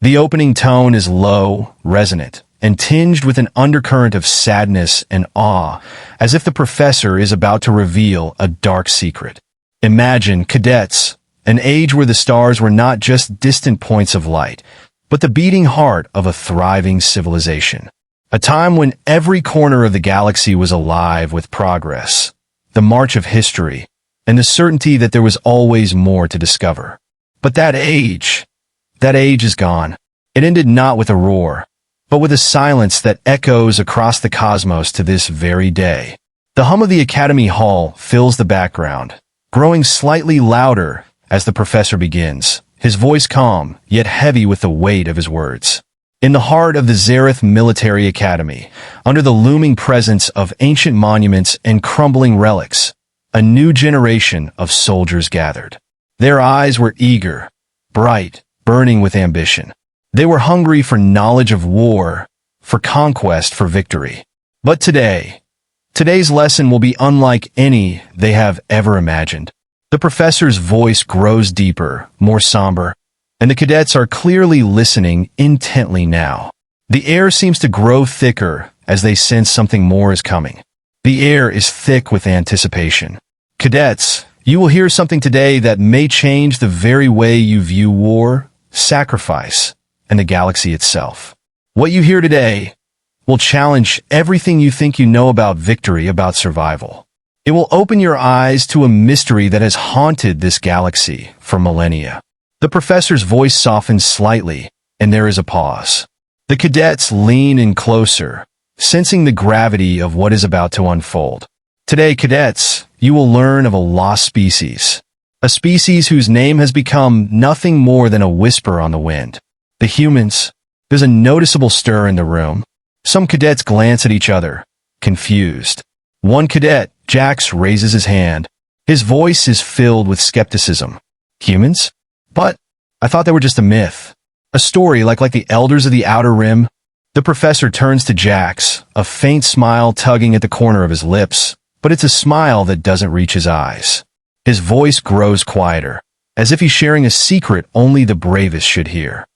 The opening tone is low, resonant, and tinged with an undercurrent of sadness and awe, as if the professor is about to reveal a dark secret. Imagine cadets, an age where the stars were not just distant points of light, but the beating heart of a thriving civilization. A time when every corner of the galaxy was alive with progress, the march of history, and the certainty that there was always more to discover. But that age is gone. It ended not with a roar, but with a silence that echoes across the cosmos to this very day. The hum of the Academy Hall fills the background, growing slightly louder as the professor begins, his voice calm, yet heavy with the weight of his words. In the heart of the Zareth Military Academy, under the looming presence of ancient monuments and crumbling relics, a new generation of soldiers gathered. Their eyes were eager, bright, burning with ambition. They were hungry for knowledge of war, for conquest, for victory. But today's lesson will be unlike any they have ever imagined. The professor's voice grows deeper, more somber, and the cadets are clearly listening intently now. The air seems to grow thicker as they sense something more is coming. The air is thick with anticipation. Cadets, you will hear something today that may change the very way you view war, sacrifice, and the galaxy itself. What you hear today will challenge everything you think you know about victory, about survival. It will open your eyes to a mystery that has haunted this galaxy for millennia. The professor's voice softens slightly, and there is a pause. The cadets lean in closer, sensing the gravity of what is about to unfold. Today, cadets, you will learn of a lost species. A species whose name has become nothing more than a whisper on the wind. The humans. There's a noticeable stir in the room. Some cadets glance at each other, confused. One cadet, Jax, raises his hand. His voice is filled with skepticism. Humans? But I thought they were just a myth. A story like the elders of the Outer Rim. The professor turns to Jax, a faint smile tugging at the corner of his lips, but it's a smile that doesn't reach his eyes. His voice grows quieter, as if he's sharing a secret only the bravest should hear.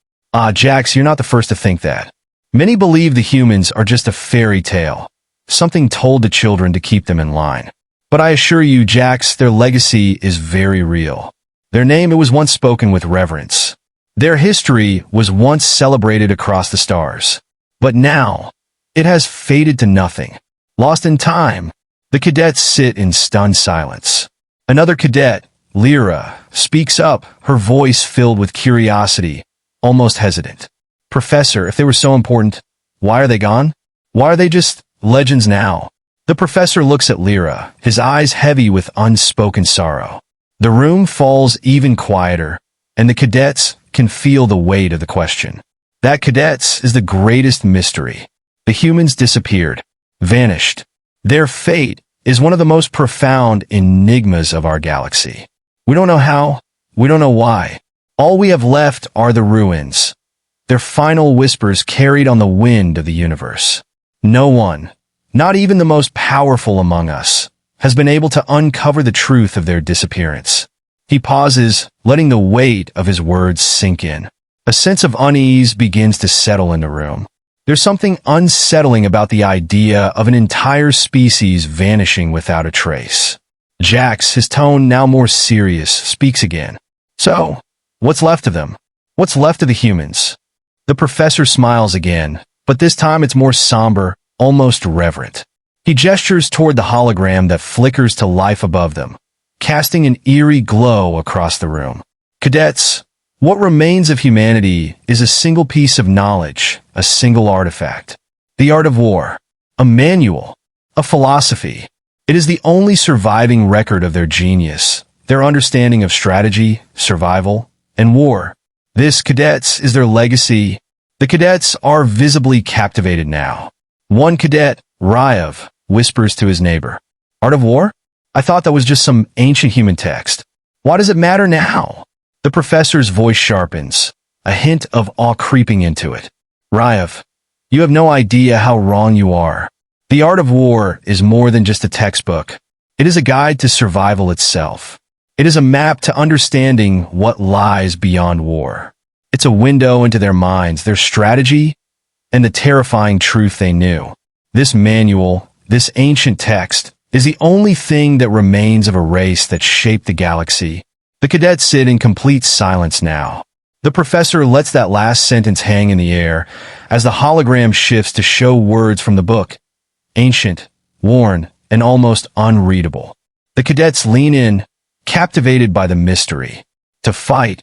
Jax, you're not the first to think that. Many believe the humans are just a fairy tale, something told to children to keep them in line. But I assure you, Jax, their legacy is very real. Their name, it was once spoken with reverence. Their history was once celebrated across the stars. But now, it has faded to nothing. Lost in time, the cadets sit in stunned silence. Another cadet, Lyra, speaks up, her voice filled with curiosity, almost hesitant. Professor, if they were so important, why are they gone? Why are they just legends now? The professor looks at Lyra, his eyes heavy with unspoken sorrow. The room falls even quieter, and the cadets can feel the weight of the question. That, cadets, is the greatest mystery. The humans disappeared, vanished. Their fate is one of the most profound enigmas of our galaxy. We don't know how, we don't know why. All we have left are the ruins, their final whispers carried on the wind of the universe. No one, not even the most powerful among us, has been able to uncover the truth of their disappearance. He pauses, letting the weight of his words sink in. A sense of unease begins to settle in the room. There's something unsettling about the idea of an entire species vanishing without a trace. Jax, his tone now more serious, speaks again. So, what's left of them? What's left of the humans? The professor smiles again, but this time it's more somber, almost reverent. He gestures toward the hologram that flickers to life above them, casting an eerie glow across the room. Cadets, what remains of humanity is a single piece of knowledge, a single artifact. The art of war, a manual, a philosophy. It is the only surviving record of their genius, their understanding of strategy, survival, and war. This, cadets, is their legacy. The cadets are visibly captivated now. One cadet, Ryav, whispers to his neighbor, "Art of war? I thought that was just some ancient human text. Why does it matter now?" The professor's voice sharpens, a hint of awe creeping into it. "Ryav, you have no idea how wrong you are. The art of war is more than just a textbook. It is a guide to survival itself. It is a map to understanding what lies beyond war. It's a window into their minds, their strategy, and the terrifying truth they knew. This manual, this ancient text, is the only thing that remains of a race that shaped the galaxy. The cadets sit in complete silence now. The professor lets that last sentence hang in the air as the hologram shifts to show words from the book. Ancient, worn, and almost unreadable. The cadets lean in, captivated by the mystery. To fight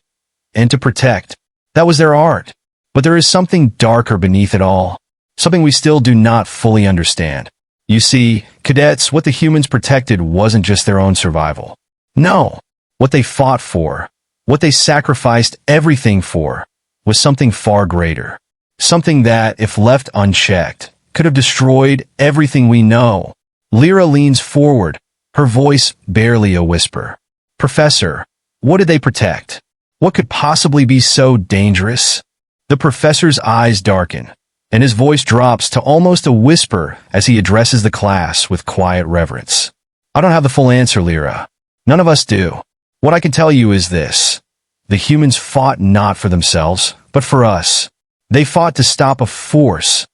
and to protect. That was their art. But there is something darker beneath it all. Something we still do not fully understand. You see, cadets, what the humans protected wasn't just their own survival. No. What they fought for, what they sacrificed everything for, was something far greater. Something that, if left unchecked, could have destroyed everything we know. Lyra leans forward, her voice barely a whisper. Professor, what did they protect? What could possibly be so dangerous? The professor's eyes darken, and his voice drops to almost a whisper as he addresses the class with quiet reverence. I don't have the full answer, Lyra. None of us do. What I can tell you is this. The humans fought not for themselves, but for us. They fought to stop a force,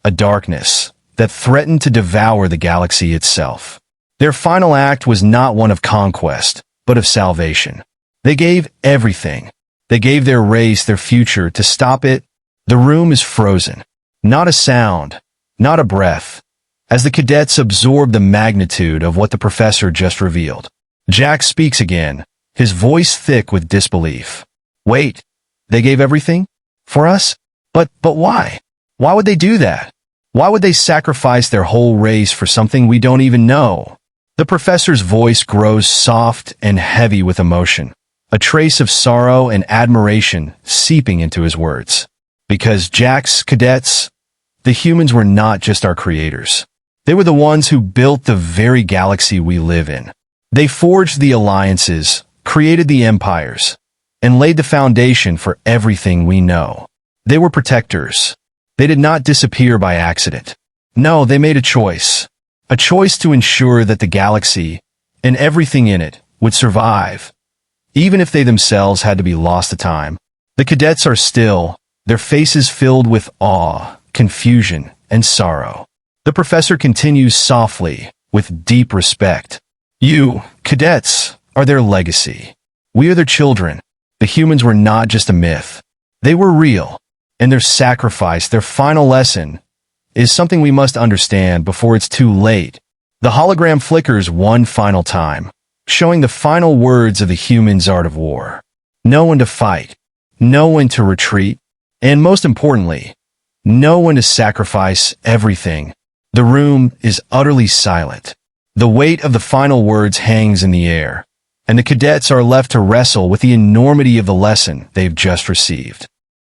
a darkness, that threatened to devour the galaxy itself. Their final act was not one of conquest, but of salvation. They gave everything. They gave their race, their future, to stop it. The room is frozen. Not a sound, not a breath, as the cadets absorb the magnitude of what the professor just revealed. Jack speaks again, his voice thick with disbelief. Wait, they gave everything? For us? But why? Why would they do that? Why would they sacrifice their whole race for something we don't even know? The professor's voice grows soft and heavy with emotion, a trace of sorrow and admiration seeping into his words. Because Jack's cadets, the humans were not just our creators. They were the ones who built the very galaxy we live in. They forged the alliances, created the empires, and laid the foundation for everything we know. They were protectors. They did not disappear by accident. No, they made a choice to ensure that the galaxy, and everything in it, would survive, even if they themselves had to be lost to time. The cadets are still, their faces filled with awe, confusion, and sorrow. The professor continues softly, with deep respect. You, cadets, are their legacy. We are their children. The humans were not just a myth. They were real, and their sacrifice, their final lesson, is something we must understand before it's too late. The hologram flickers one final time, showing the final words of the humans' art of war. No one to fight, no one to retreat, and most importantly, no one to sacrifice everything. The room is utterly silent. The weight of the final words hangs in the air, and the cadets are left to wrestle with the enormity of the lesson they've just received.